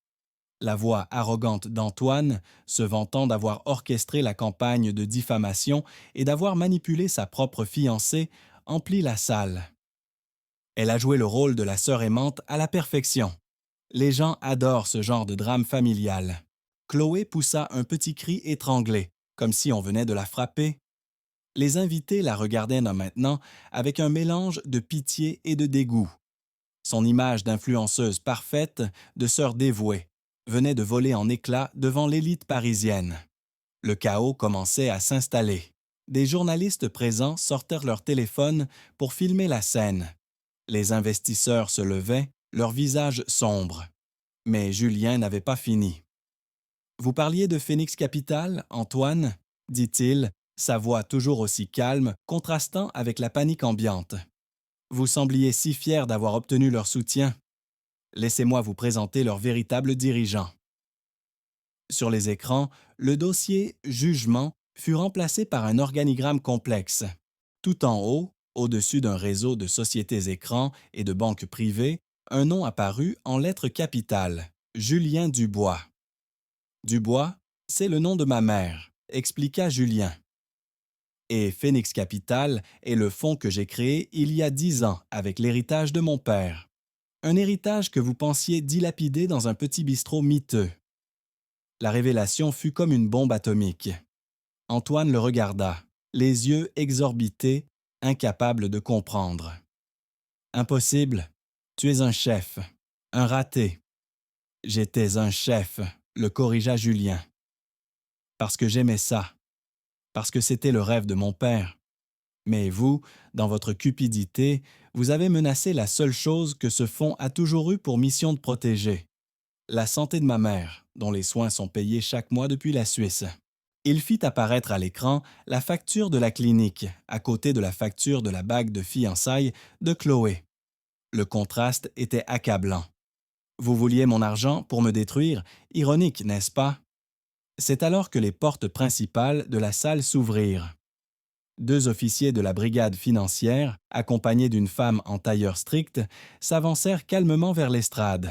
La voix arrogante d'Antoine, se vantant d'avoir orchestré la campagne de diffamation et d'avoir manipulé sa propre fiancée, emplit la salle. Elle a joué le rôle de la sœur aimante à la perfection. Les gens adorent ce genre de drame familial. Chloé poussa un petit cri étranglé, comme si on venait de la frapper. Les invités la regardaient maintenant avec un mélange de pitié et de dégoût. Son image d'influenceuse parfaite, de sœur dévouée, venait de voler en éclats devant l'élite parisienne. Le chaos commençait à s'installer. Des journalistes présents sortèrent leur téléphone pour filmer la scène. Les investisseurs se levaient, leurs visages sombres. Mais Julien n'avait pas fini. « Vous parliez de Phoenix Capital, Antoine ?» dit-il, sa voix toujours aussi calme, contrastant avec la panique ambiante. « Vous sembliez si fiers d'avoir obtenu leur soutien. Laissez-moi vous présenter leur véritable dirigeant. » Sur les écrans, le dossier « Jugement » fut remplacé par un organigramme complexe. Tout en haut, au-dessus d'un réseau de sociétés écrans et de banques privées, un nom apparut en lettres capitales, Julien Dubois. « Dubois, c'est le nom de ma mère », expliqua Julien. « Et Phoenix Capital est le fonds que j'ai créé il y a 10 ans avec l'héritage de mon père. Un héritage que vous pensiez dilapider dans un petit bistrot miteux. » La révélation fut comme une bombe atomique. Antoine le regarda, les yeux exorbités, incapable de comprendre. « Impossible, tu es un chef, un raté. »« J'étais un chef », le corrigea Julien. « Parce que j'aimais ça, parce que c'était le rêve de mon père. Mais vous, dans votre cupidité, vous avez menacé la seule chose que ce fonds a toujours eu pour mission de protéger. La santé de ma mère, dont les soins sont payés chaque mois depuis la Suisse. » Il fit apparaître à l'écran la facture de la clinique, à côté de la facture de la bague de fiançailles de Chloé. Le contraste était accablant. Vous vouliez mon argent pour me détruire, ironique, n'est-ce pas? C'est alors que les portes principales de la salle s'ouvrirent. 2 officiers de la brigade financière, accompagnés d'une femme en tailleur strict, s'avancèrent calmement vers l'estrade.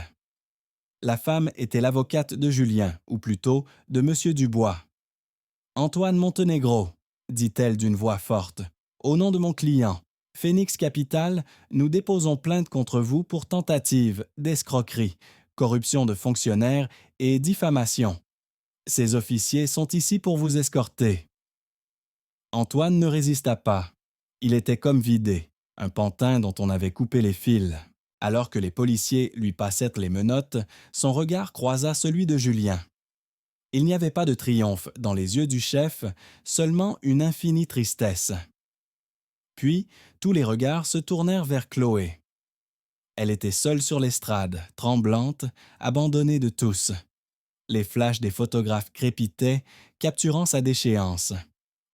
La femme était l'avocate de Julien, ou plutôt de M. Dubois. « Antoine Montenegro, » dit-elle d'une voix forte, « au nom de mon client, Phoenix Capital, nous déposons plainte contre vous pour tentative d'escroquerie, corruption de fonctionnaires et diffamation. Ces officiers sont ici pour vous escorter. » Antoine ne résista pas. Il était comme vidé, un pantin dont on avait coupé les fils. Alors que les policiers lui passèrent les menottes, son regard croisa celui de Julien. Il n'y avait pas de triomphe dans les yeux du chef, seulement une infinie tristesse. Puis, tous les regards se tournèrent vers Chloé. Elle était seule sur l'estrade, tremblante, abandonnée de tous. Les flashs des photographes crépitaient, capturant sa déchéance.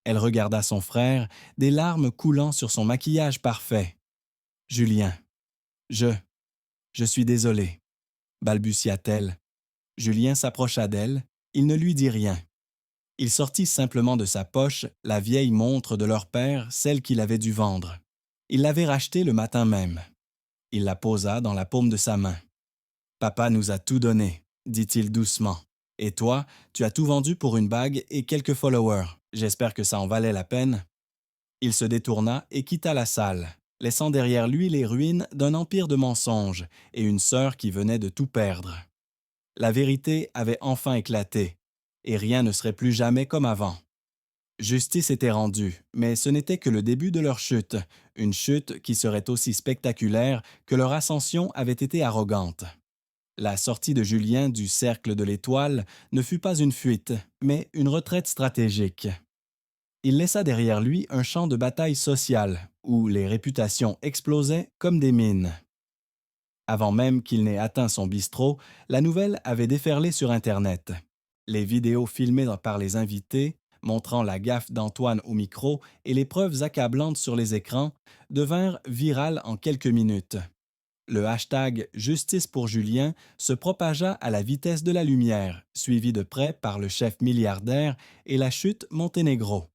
Elle regarda son frère, des larmes coulant sur son maquillage parfait. « Julien, je suis désolée, » balbutia-t-elle. Julien s'approcha d'elle, il ne lui dit rien. Il sortit simplement de sa poche la vieille montre de leur père, celle qu'il avait dû vendre. Il l'avait rachetée le matin même. Il la posa dans la paume de sa main. « Papa nous a tout donné, » dit-il doucement. « Et toi, tu as tout vendu pour une bague et quelques followers. J'espère que ça en valait la peine. » Il se détourna et quitta la salle, laissant derrière lui les ruines d'un empire de mensonges et une sœur qui venait de tout perdre. La vérité avait enfin éclaté, et rien ne serait plus jamais comme avant. Justice était rendue, mais ce n'était que le début de leur chute, une chute qui serait aussi spectaculaire que leur ascension avait été arrogante. La sortie de Julien du cercle de l'Étoile ne fut pas une fuite, mais une retraite stratégique. Il laissa derrière lui un champ de bataille sociale, où les réputations explosaient comme des mines. Avant même qu'il n'ait atteint son bistrot, la nouvelle avait déferlé sur Internet. Les vidéos filmées par les invités montrant la gaffe d'Antoine au micro et les preuves accablantes sur les écrans, devinrent virales en quelques minutes. Le hashtag Justice pour Julien se propagea à la vitesse de la lumière, suivi de près par le chef milliardaire et la chute Monténégro.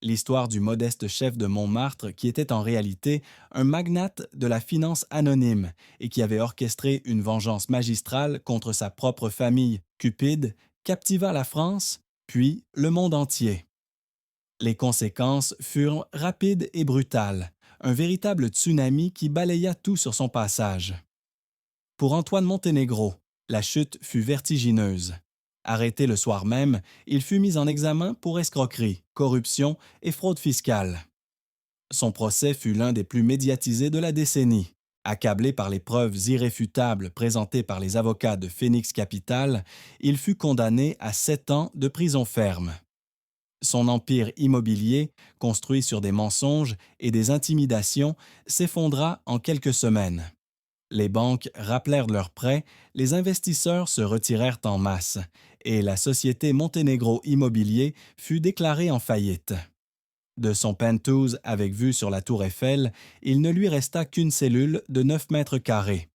L'histoire du modeste chef de Montmartre qui était en réalité un magnate de la finance anonyme et qui avait orchestré une vengeance magistrale contre sa propre famille cupide, captiva la France, puis le monde entier. Les conséquences furent rapides et brutales, un véritable tsunami qui balaya tout sur son passage. Pour Antoine Monténégro, la chute fut vertigineuse. Arrêté le soir même, il fut mis en examen pour escroquerie, corruption et fraude fiscale. Son procès fut l'un des plus médiatisés de la décennie. Accablé par les preuves irréfutables présentées par les avocats de Phoenix Capital, il fut condamné à 7 ans de prison ferme. Son empire immobilier, construit sur des mensonges et des intimidations, s'effondra en quelques semaines. Les banques rappelèrent leurs prêts, les investisseurs se retirèrent en masse, et la société Monténégro Immobilier fut déclarée en faillite. De son penthouse avec vue sur la tour Eiffel, il ne lui resta qu'une cellule de 9 mètres carrés.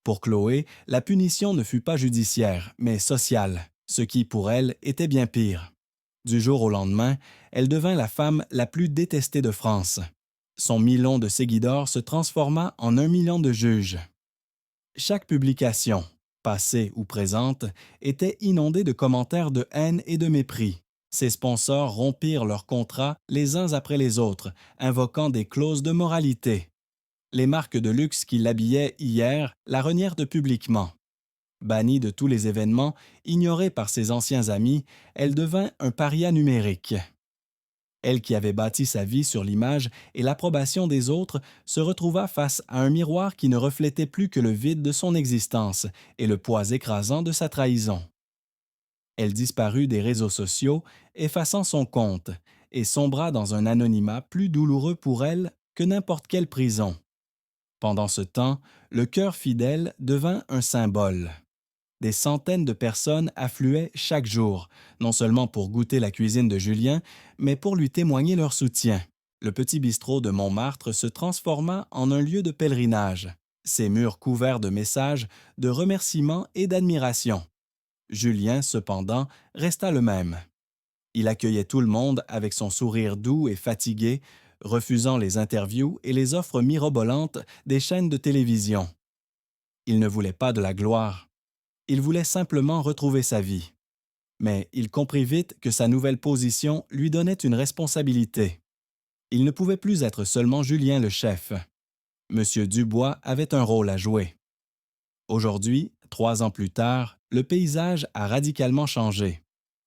Pour Chloé, la punition ne fut pas judiciaire, mais sociale, ce qui, pour elle, était bien pire. Du jour au lendemain, elle devint la femme la plus détestée de France. Son million de seguidors se transforma en 1 million de juges. Chaque publication, passée ou présente, était inondée de commentaires de haine et de mépris. Ses sponsors rompirent leurs contrats les uns après les autres, invoquant des clauses de moralité. Les marques de luxe qui l'habillaient hier la renièrent publiquement. Bannie de tous les événements, ignorée par ses anciens amis, elle devint un paria numérique. Elle qui avait bâti sa vie sur l'image et l'approbation des autres se retrouva face à un miroir qui ne reflétait plus que le vide de son existence et le poids écrasant de sa trahison. Elle disparut des réseaux sociaux, effaçant son compte, et sombra dans un anonymat plus douloureux pour elle que n'importe quelle prison. Pendant ce temps, le cœur fidèle devint un symbole. Des centaines de personnes affluaient chaque jour, non seulement pour goûter la cuisine de Julien, mais pour lui témoigner leur soutien. Le petit bistrot de Montmartre se transforma en un lieu de pèlerinage, ses murs couverts de messages, de remerciements et d'admiration. Julien, cependant, resta le même. Il accueillait tout le monde avec son sourire doux et fatigué, refusant les interviews et les offres mirobolantes des chaînes de télévision. Il ne voulait pas de la gloire. Il voulait simplement retrouver sa vie. Mais il comprit vite que sa nouvelle position lui donnait une responsabilité. Il ne pouvait plus être seulement Julien le chef. Monsieur Dubois avait un rôle à jouer. Aujourd'hui, 3 ans plus tard, le paysage a radicalement changé.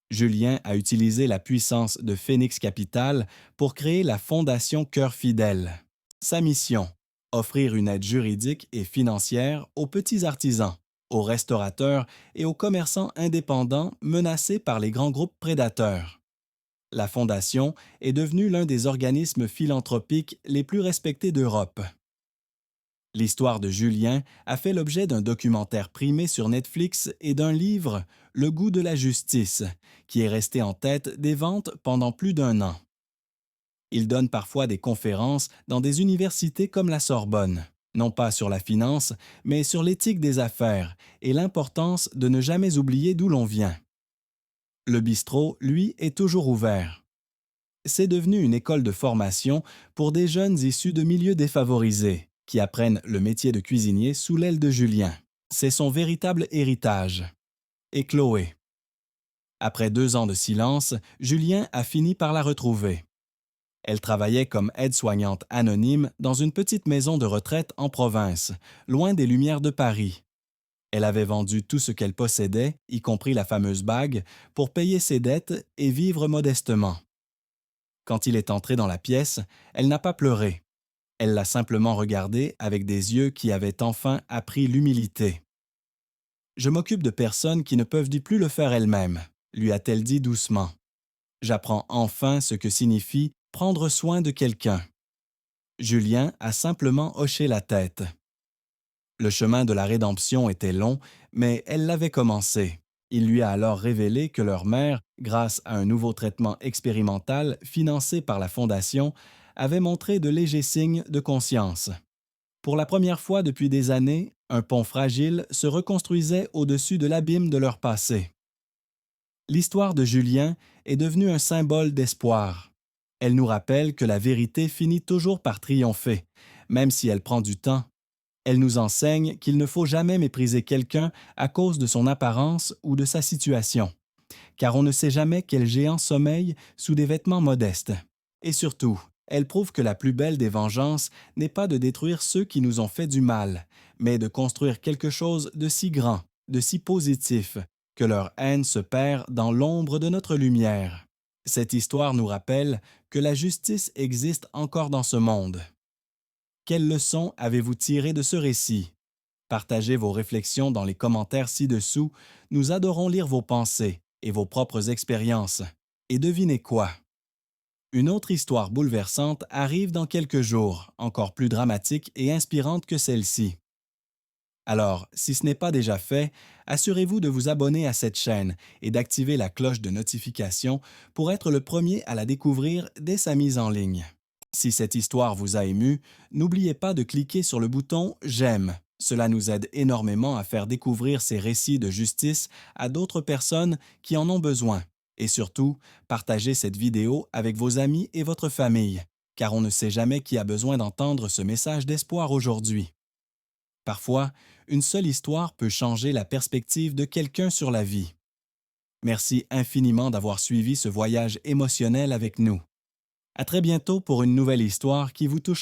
Julien a utilisé la puissance de Phoenix Capital pour créer la Fondation Cœur Fidèle. Sa mission, offrir une aide juridique et financière aux petits artisans, aux restaurateurs et aux commerçants indépendants menacés par les grands groupes prédateurs. La Fondation est devenue l'un des organismes philanthropiques les plus respectés d'Europe. L'histoire de Julien a fait l'objet d'un documentaire primé sur Netflix et d'un livre, Le goût de la justice, qui est resté en tête des ventes pendant plus d'1 an. Il donne parfois des conférences dans des universités comme la Sorbonne, non pas sur la finance, mais sur l'éthique des affaires et l'importance de ne jamais oublier d'où l'on vient. Le bistrot, lui, est toujours ouvert. C'est devenu une école de formation pour des jeunes issus de milieux défavorisés, qui apprennent le métier de cuisinier sous l'aile de Julien. C'est son véritable héritage. Et Chloé. Après 2 ans de silence, Julien a fini par la retrouver. Elle travaillait comme aide-soignante anonyme dans une petite maison de retraite en province, loin des lumières de Paris. Elle avait vendu tout ce qu'elle possédait, y compris la fameuse bague, pour payer ses dettes et vivre modestement. Quand il est entré dans la pièce, elle n'a pas pleuré. Elle l'a simplement regardé avec des yeux qui avaient enfin appris l'humilité. « Je m'occupe de personnes qui ne peuvent plus le faire elles-mêmes », lui a-t-elle dit doucement. « J'apprends enfin ce que signifie prendre soin de quelqu'un. » Julien a simplement hoché la tête. Le chemin de la rédemption était long, mais elle l'avait commencé. Il lui a alors révélé que leur mère, grâce à un nouveau traitement expérimental financé par la Fondation, avait montré de légers signes de conscience. Pour la première fois depuis des années, un pont fragile se reconstruisait au-dessus de l'abîme de leur passé. L'histoire de Julien est devenue un symbole d'espoir. Elle nous rappelle que la vérité finit toujours par triompher, même si elle prend du temps. Elle nous enseigne qu'il ne faut jamais mépriser quelqu'un à cause de son apparence ou de sa situation, car on ne sait jamais quel géant sommeille sous des vêtements modestes. Et surtout, elle prouve que la plus belle des vengeances n'est pas de détruire ceux qui nous ont fait du mal, mais de construire quelque chose de si grand, de si positif, que leur haine se perd dans l'ombre de notre lumière. Cette histoire nous rappelle que la justice existe encore dans ce monde. Quelle leçon avez-vous tiré de ce récit? Partagez vos réflexions dans les commentaires ci-dessous. Nous adorons lire vos pensées et vos propres expériences. Et devinez quoi? Une autre histoire bouleversante arrive dans quelques jours, encore plus dramatique et inspirante que celle-ci. Alors, si ce n'est pas déjà fait, assurez-vous de vous abonner à cette chaîne et d'activer la cloche de notification pour être le premier à la découvrir dès sa mise en ligne. Si cette histoire vous a ému, n'oubliez pas de cliquer sur le bouton « J'aime ». Cela nous aide énormément à faire découvrir ces récits de justice à d'autres personnes qui en ont besoin. Et surtout, partagez cette vidéo avec vos amis et votre famille, car on ne sait jamais qui a besoin d'entendre ce message d'espoir aujourd'hui. Parfois, une seule histoire peut changer la perspective de quelqu'un sur la vie. Merci infiniment d'avoir suivi ce voyage émotionnel avec nous. À très bientôt pour une nouvelle histoire qui vous touchera.